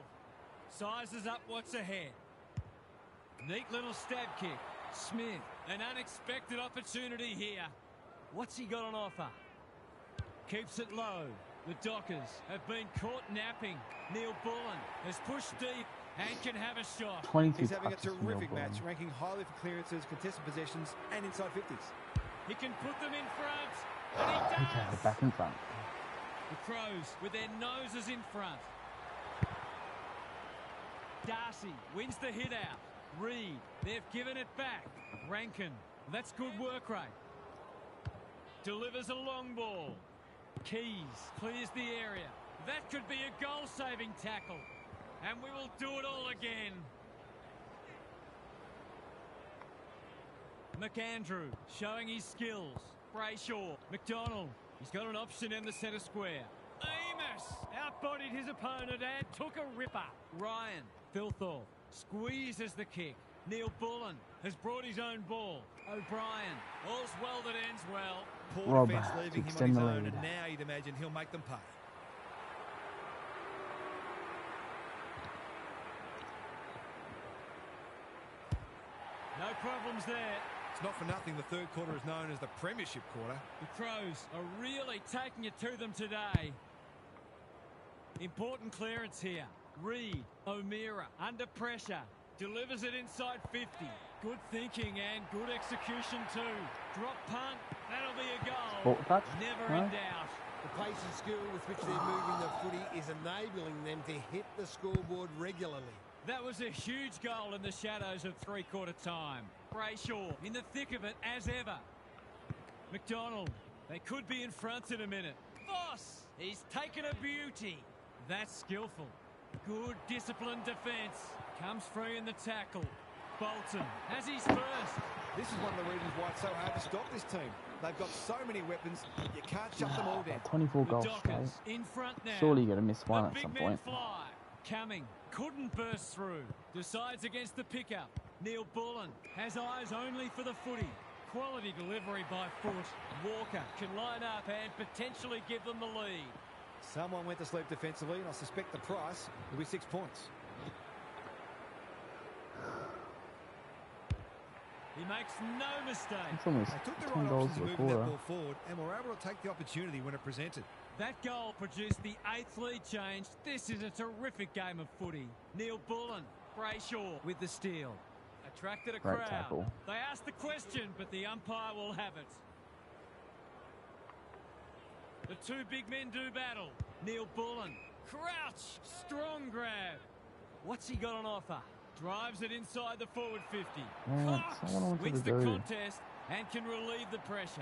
Sizes up what's ahead. Neat little stab kick. Smith, an unexpected opportunity here. What's he got on offer? Keeps it low. The Dockers have been caught napping. Neil Bullen has pushed deep and can have a shot. 22 He's having a touches from terrific Melbourne. match, ranking highly for clearances, contested possessions, and inside 50s. He can put them in front, and he does. Okay, they're back in front. The Crows with their noses in front. Darcy wins the hit out. Reed, they've given it back. Rankin, that's good work rate. Delivers a long ball. Keys clears the area. That could be a goal-saving tackle. And we will do it all again. McAndrew showing his skills. Brayshaw, McDonald. He's got an option in the centre square. Amos outbodied his opponent and took a ripper. Ryan, Filthorpe squeezes the kick. Neil Bullen has brought his own ball. O'Brien, all's well that ends well. Poor Rob defence to leaving him on extend his the own, lead. and now you'd imagine he'll make them pay. No problems there. It's not for nothing the third quarter is known as the premiership quarter. The Crows are really taking it to them today. Important clearance here. Reed, O'Meara, under pressure. Delivers it inside 50. Good thinking and good execution too. Drop punt, that'll be a goal. Sport touch? Never No? in doubt. The pace and skill with which they're moving the footy is enabling them to hit the scoreboard regularly. That was a huge goal in the shadows of three-quarter time. Brayshaw in the thick of it as ever. McDonald, they could be in front in a minute. Voss, he's taken a beauty. That's skillful. Good disciplined defence. Comes free in the tackle. Bolton has his first. This is one of the reasons why it's so hard to stop this team. They've got so many weapons, you can't shut them all down. 24 The goals straight. Dockers in front now. Surely you're going to miss one The at some big men point. fly. Cumming couldn't burst through. Decides against the pickup. Neil Bullen has eyes only for the footy. Quality delivery by foot. Walker can line up and potentially give them the lead. Someone went to sleep defensively, and I suspect the price will be 6 points. He makes no mistake. It's almost They took the 10 right goals options to a moving that quarter. ball forward, and were able to take the opportunity when it presented. That goal produced the 8th lead change. This is a terrific game of footy. Neil Bullen, Brayshaw with the steal. Attracted a Great crowd. tackle. They asked the question, but the umpire will have it. The two big men do battle. Neil Bullen, crouch, strong grab. What's he got on offer? Drives it inside the forward 50. Yeah, Cox that's what I wanted wins to the do. contest and can relieve the pressure.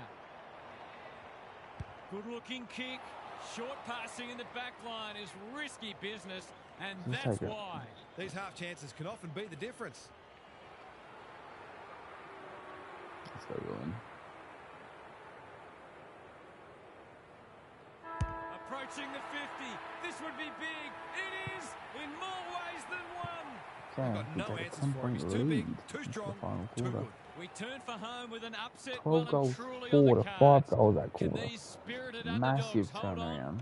Good looking kick. Short passing in the back line is risky business, and Just that's take it. why. These half chances can often be the difference. Let's go, William. Approaching the 50. This would be big. It is in more ways than one. Okay, Got we no take a answers 10 for him. point He's too big, lead too into the strong, final too quarter. good. We turn for home with an upset 12 well and goals truly on forward the to 5 cards. goals that Can quarter. these spirited Massive underdogs hold on? turnaround.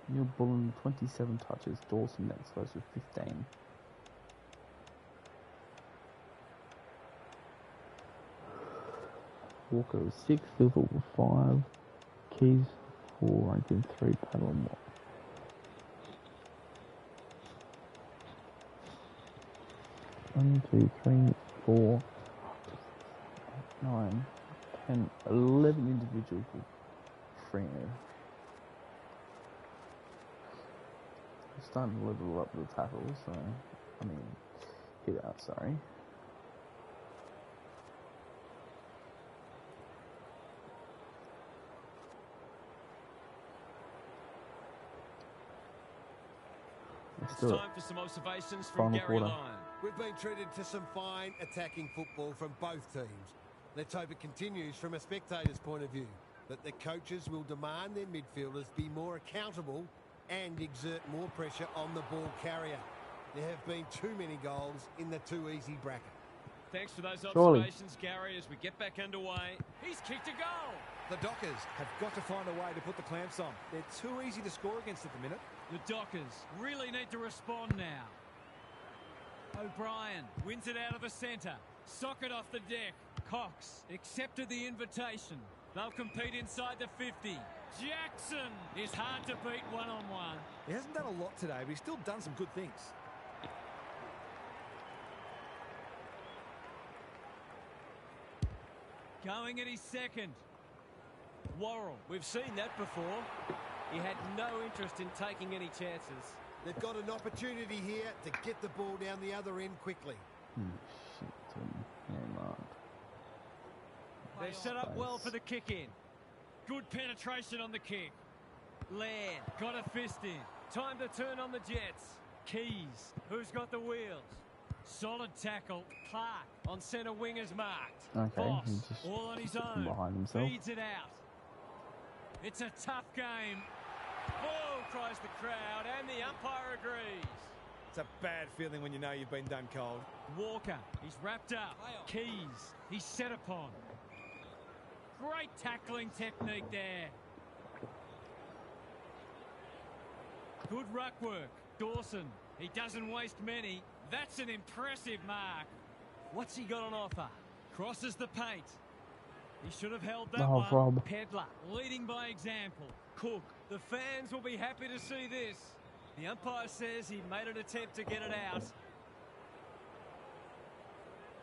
Neil Bullen 27 touches. Dawson next close with 15. Walker was 6, Filthorpe with 5, Keys 4, Rankin 3, Paddle 1. 1, 2, 3, 4, 9, 10, 11 individuals with Freno. We're starting to level up the tackles, so, I mean, hit out, sorry. It's time for some observations from Final Gary quarter. Lyon. We've been treated to some fine attacking football from both teams. Let's hope it continues from a spectator's point of view, that the coaches will demand their midfielders be more accountable and exert more pressure on the ball carrier. There have been too many goals in the too easy bracket. Thanks for those Surely. observations, Gary, as we get back underway. He's kicked a goal. The Dockers have got to find a way to put the clamps on. They're too easy to score against at the minute. The Dockers really need to respond now. O'Brien wins it out of the centre. Socket off the deck. Cox accepted the invitation. They'll compete inside the 50. Jackson is hard to beat one-on-one. He hasn't done a lot today, but he's still done some good things. Going at his second. Worrell. We've seen that before. He had no interest in taking any chances. They've got an opportunity here to get the ball down the other end quickly. They're set up well for the kick in. Good penetration on the kick. Laird got a fist in. Time to turn on the Jets. Keys, who's got the wheels? Solid tackle. Clark on centre wing is marked. Okay, Boss, he's just all on his sitting own. behind himself. Feeds it out. It's a tough game. Oh, cries the crowd, and the umpire agrees. It's a bad feeling when you know you've been done cold. Walker, he's wrapped up. Keys, he's set upon. Great tackling technique there. Good ruck work. Dawson, he doesn't waste many. That's an impressive mark. What's he got on offer? Crosses the paint. He should have held that one. Rob. Pedler leading by example. Cook, the fans will be happy to see this. The umpire says he made an attempt to get it out.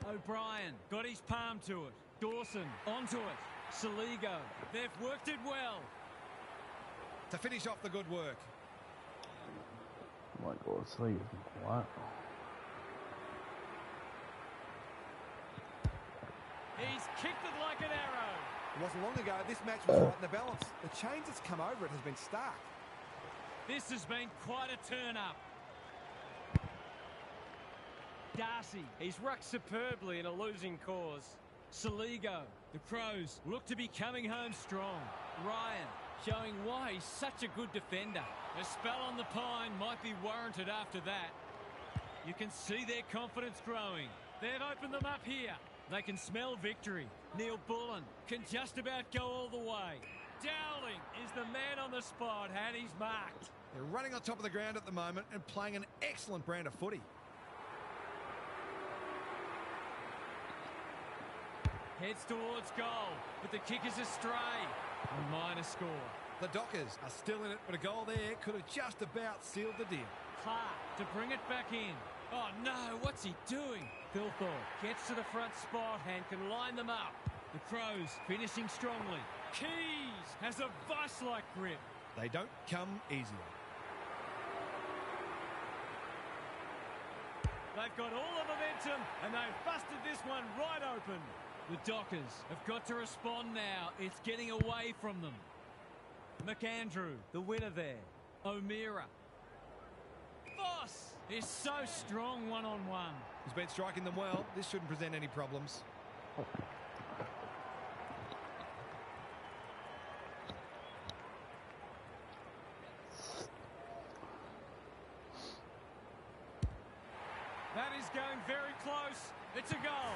O'Brien got his palm to it. Dawson onto it. Saligo, they've worked it well. To finish off the good work. Oh my God, sleep. What? He's kicked it like an arrow. It wasn't long ago this match was right in the balance. The change that's come over it has been stark. This has been quite a turn-up. Darcy, He's rucked superbly in a losing cause. Saligo, the Crows look to be coming home strong. Ryan, showing why he's such a good defender. A spell on the pine might be warranted after that. You can see their confidence growing. They've opened them up here. They can smell victory. Neil Bullen can just about go all the way. Dowling is the man on the spot, and he's marked. They're running on top of the ground at the moment and playing an excellent brand of footy. Heads towards goal, but the kick is astray. A minor score. The Dockers are still in it, but a goal there could have just about sealed the deal. Clark to bring it back in. Oh no, what's he doing? Thilthorpe gets to the front spot and can line them up. The Crows finishing strongly. Keys has a vice-like grip. They don't come easily. They've got all the momentum and they've busted this one right open. The Dockers have got to respond now. It's getting away from them. McAndrew, the winner there. O'Meara. Voss is so strong one-on-one. He's been striking them well. This shouldn't present any problems. That is going very close. It's a goal.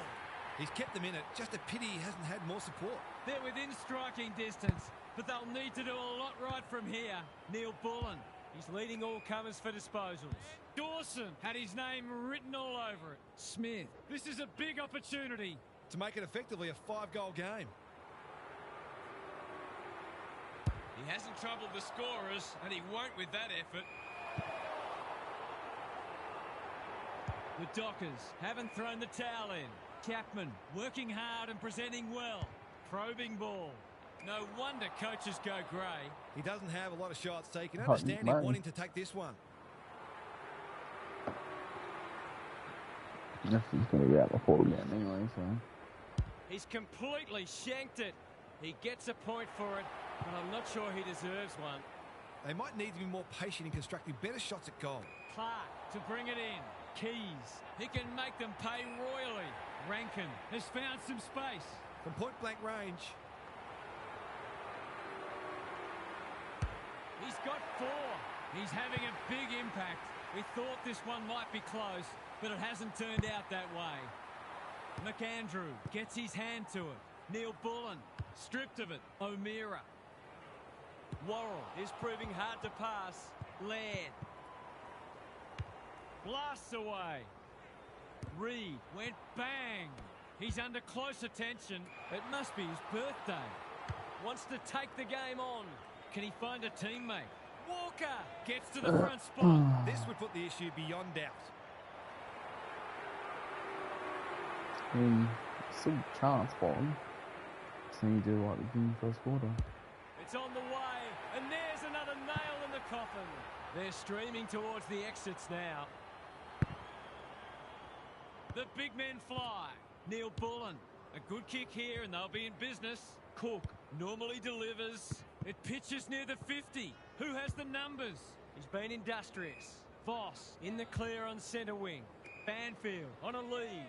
He's kept them in it. Just a pity he hasn't had more support. They're within striking distance, but they'll need to do a lot right from here. Neil Bullen, he's leading all comers for disposals. Dawson had his name written all over it. Smith, this is a big opportunity. To make it effectively a 5-goal game. He hasn't troubled the scorers, and he won't with that effort. The Dockers haven't thrown the towel in. Chapman working hard and presenting well. Probing ball. No wonder coaches go grey. He doesn't have a lot of shots taken. I Hot understand him man. wanting to take this one. This is going to be out before again anyway, so. He's completely shanked it. He gets a point for it, but I'm not sure he deserves one. They might need to be more patient in constructing better shots at goal. Clark to bring it in. Keys, he can make them pay royally. Rankin has found some space. From point-blank range. He's got 4. He's having a big impact. We thought this one might be close, but it hasn't turned out that way. McAndrew gets his hand to it. Neil Bullen stripped of it. O'Meara. Worrell is proving hard to pass. Laird blasts away. Reed went bang. He's under close attention. It must be his birthday. Wants to take the game on. Can he find a teammate? Walker gets to the front spot. This would put the issue beyond doubt. I mean, still a chance for him. So you do like the game first quarter. It's on the way, and there's another nail in the coffin. They're streaming towards the exits now. The big men fly. Neil Bullen, a good kick here, and they'll be in business. Cook normally delivers. It pitches near the 50. Who has the numbers? He's been industrious. Voss in the clear on centre wing. Banfield on a lead.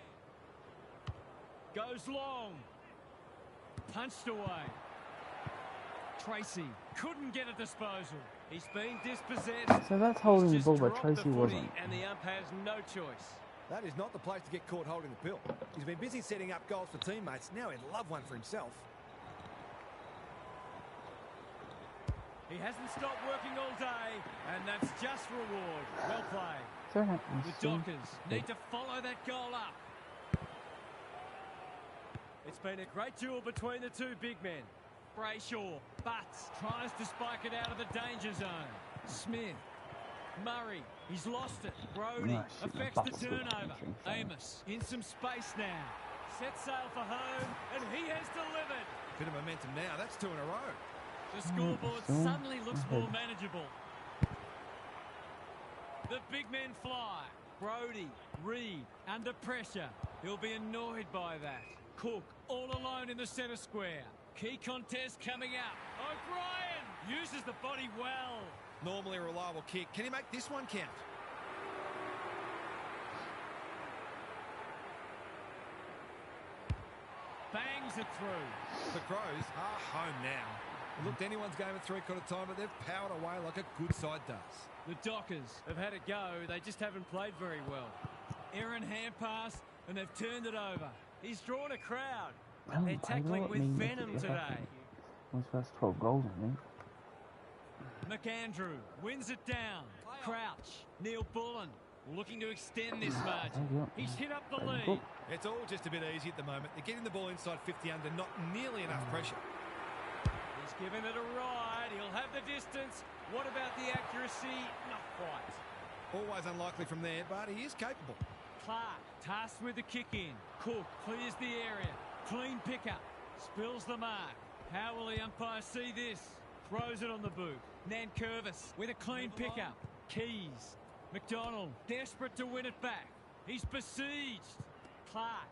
Goes long. Punched away. Tracy couldn't get a disposal. He's been dispossessed. So that's holding the He's ball, just but dropped Tracy the footy, wasn't. and the ump has no choice. That is not the place to get caught holding the pill. He's been busy setting up goals for teammates. Now he'd love one for himself. He hasn't stopped working all day, and that's just reward. Well played. Sorry, The Dockers need to follow that goal up. It's been a great duel between the two big men. Brayshaw, Butts tries to spike it out of the danger zone. Smith, Murray, he's lost it. Brody affects the turnover. Amos in some space now. Set sail for home, and he has delivered. Bit of momentum now. That's 2 in a row. The scoreboard suddenly looks more manageable. The big men fly. Brody, Reed, under pressure. He'll be annoyed by that. Cook all alone in the centre square. Key contest coming up. O'Brien uses the body well. Normally a reliable kick. Can he make this one count? Bangs it through. The Crows are home now. It looked anyone's game at three-quarter time, but they've powered away like a good side does. The Dockers have had a go. They just haven't played very well. Aaron hand pass, and they've turned it over. He's drawn a crowd. They're tackling with venom today. His first 12 goals, I think. McAndrew wins it down. Crouch, Neil Bullen looking to extend this margin. He's hit up the lead. It's all just a bit easy at the moment. They're getting the ball inside 50 under, not nearly enough pressure. He's given it a ride. He'll have the distance. What about the accuracy? Not quite. Always unlikely from there, but he is capable. Clark tasked with the kick in. Cook clears the area. Clean pickup. Spills the mark. How will the umpire see this? Throws it on the boot. Nankervis with a clean pickup. Keys. McDonald desperate to win it back. He's besieged. Clark.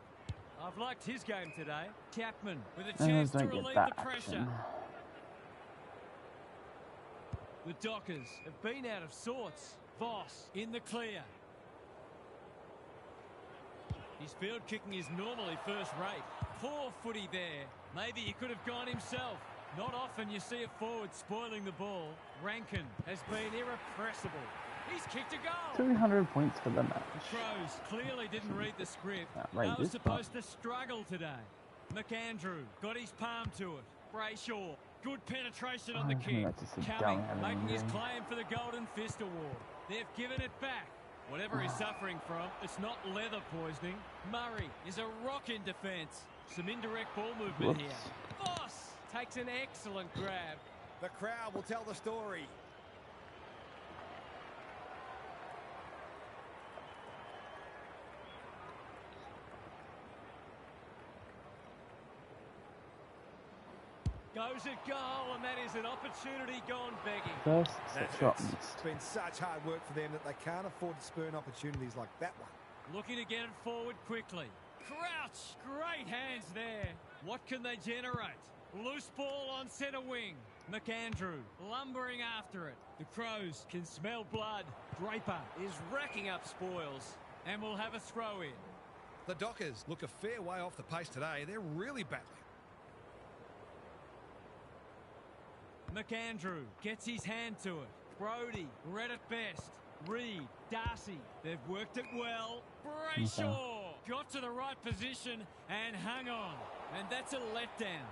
I've liked his game today. Chapman with a chance to relieve the pressure. The Dockers have been out of sorts. Voss in the clear. His field kicking is normally first rate. Poor footy there. Maybe he could have gone himself. Not often you see a forward spoiling the ball. Rankin has been irrepressible. He's kicked a goal. 200 points for the match. The Crows clearly didn't read the script. They were supposed to struggle today. McAndrew got his palm to it. Brayshaw, good penetration on the kick. Cumming making his claim for the Golden Fist Award. They've given it back. Whatever he's suffering from, it's not leather poisoning. Murray is a rock in defence. Some indirect ball movement here. Voss takes an excellent grab. The crowd will tell the story. Goes at goal, and that is an opportunity gone begging. First shot missed. It's been such hard work for them that they can't afford to spurn opportunities like that one. Looking to get it forward quickly. Crouch, great hands there. What can they generate? Loose ball on centre wing. McAndrew lumbering after it. The Crows can smell blood. Draper is racking up spoils and will have a throw in. The Dockers look a fair way off the pace today. They're really battling. McAndrew gets his hand to it. Brody read it best. Reed, Darcy, they've worked it well. Brayshaw got to the right position and hung on. And that's a letdown.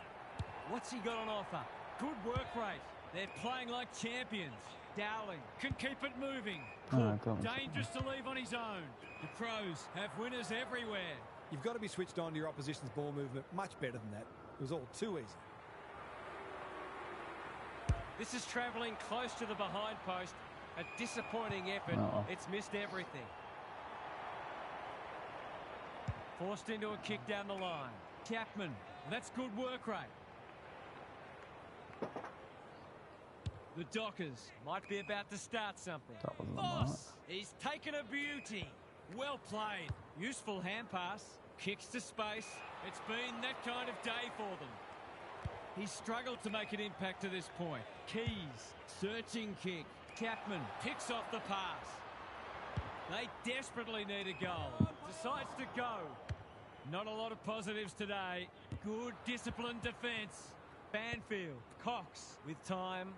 What's he got on offer? Good work rate. They're playing like champions. Dowling can keep it moving. Oh, Cook, dangerous to leave on his own. The Crows have winners everywhere. You've got to be switched on to your opposition's ball movement much better than that. It was all too easy. This is travelling close to the behind post. A disappointing effort. Oh. It's missed everything. Forced into a kick down the line. Chapman, that's good work rate. The Dockers might be about to start something. That wasn't Voss, he's taken a beauty. Well played. Useful hand pass. Kicks to space. It's been that kind of day for them. He's struggled to make an impact to this point. Keys, searching kick. Chapman picks off the pass. They desperately need a goal. Decides to go. Not a lot of positives today. Good disciplined defence. Banfield, Cox with time.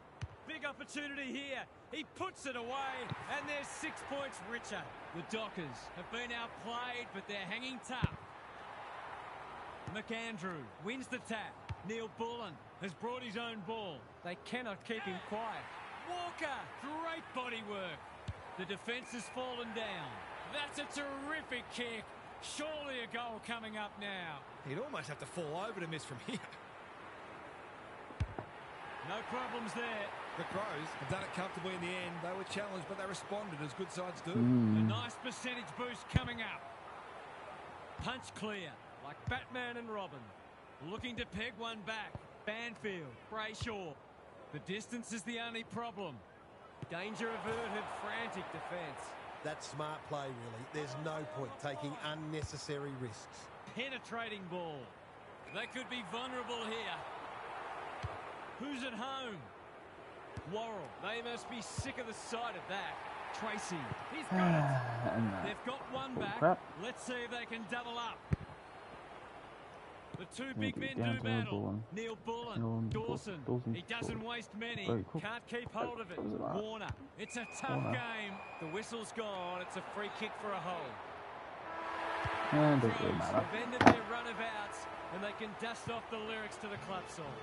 Big opportunity here. He puts it away, and they're 6 points richer. The Dockers have been outplayed, but they're hanging tough. McAndrew wins the tap. Neil Bullen has brought his own ball. They cannot keep him quiet. Walker, great body work. The defence has fallen down. That's a terrific kick. Surely a goal coming up now. He'd almost have to fall over to miss from here. No problems there. The Crows have done it comfortably in the end. They were challenged, but they responded as good sides do. A nice percentage boost coming up. Punch clear, like Batman and Robin. Looking to peg one back. Banfield, Brayshaw. The distance is the only problem. Danger averted, frantic defence. That's smart play, really. There's no point taking unnecessary risks. Penetrating ball. They could be vulnerable here. Who's at home? Worrell. They must be sick of the sight of that. Tracy. He's got it. They've got one back. Crap. Let's see if they can double up. The two Yeah, big men down do to battle. Bullen. Neil Bullen. Dawson. He doesn't waste many. Very cool. Can't keep hold of it. What was it like? Warner. It's a tough Warner. game. The whistle's gone. It's a free kick for a hole. And it doesn't really Crows matter. have ended their runabouts, and they can dust off the lyrics to the club song.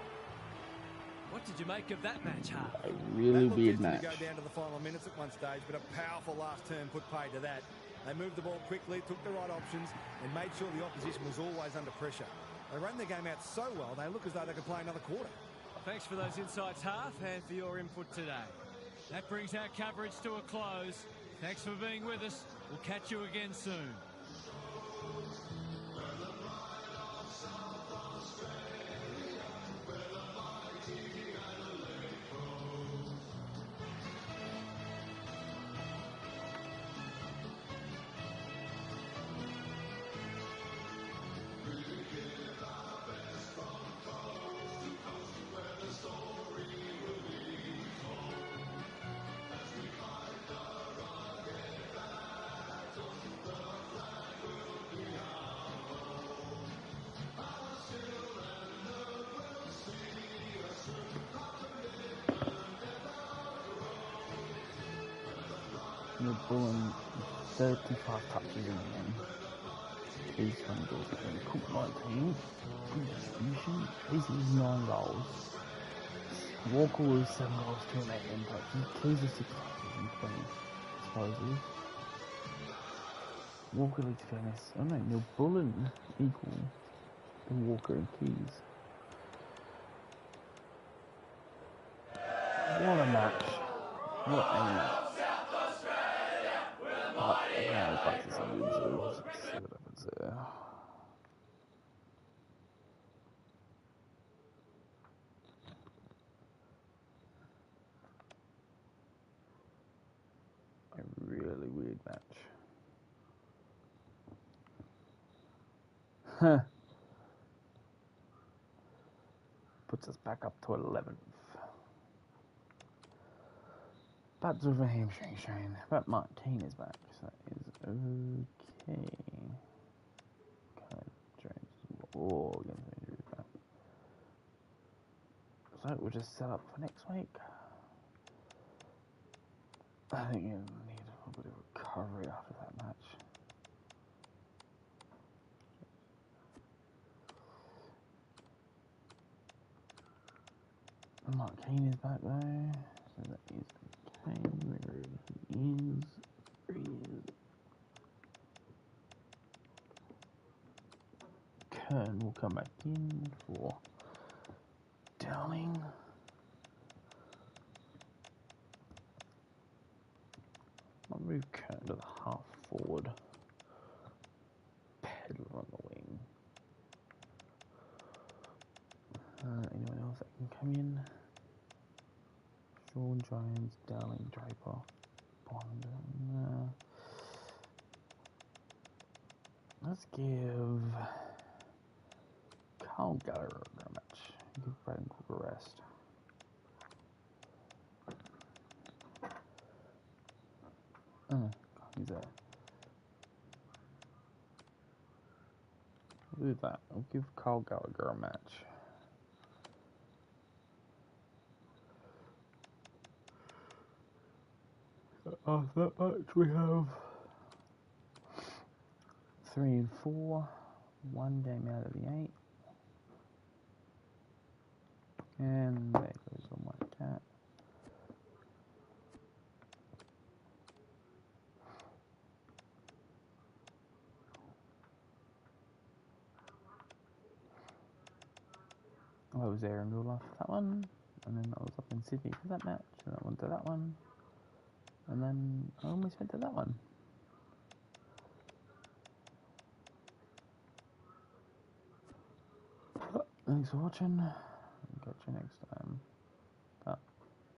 What did you make of that match, Hart? A really That weird looked match. to go down to the final minutes at one stage, but a powerful last turn put paid to that. They moved the ball quickly, took the right options, and made sure the opposition was always under pressure. They ran the game out so well, they look as though they could play another quarter. Thanks for those insights, Half, and for your input today. That brings our coverage to a close. Thanks for being with us. We'll catch you again soon. Neil Bullen, 35 touches in the game. He's 20 goals and Cook 19. Good distribution. Casey's 9 goals. Walker was 7 goals, 2 and 8 impacts. Keys is 6 touches and 20 disposals. Walker leads fairness. Oh no, Neil Bullen equal to Walker and Keys. What a match. What a match. Yeah, the Bucks are good, so we'll see what happens there. A really weird match. Huh. Puts us back up to 11th. That's with a hamstring strain. But Martin is back, so that is okay. Oh, against injury back. So we'll just set up for next week. I think you need a bit of recovery after that match. Martin is back though, so that is where he is. Where he is. Kern will come back in for Dowling. I'll move Kern to the half forward. Pedler on the wing. Anyone else that can come in? Sean Jones, Dowling, Draper, Bond. Let's give Carl Gallagher a match. Give Braden Cook a rest. He's there. We'll do that. I'll give Carl Gallagher a match. After that match, we have 3 and 4, 1 game out of the 8, and there goes the white cat. I was there in real life for that one, and then I was up in Sydney for that match, and I went to that one, and then I almost went to that one. Thanks for watching. Catch you next time.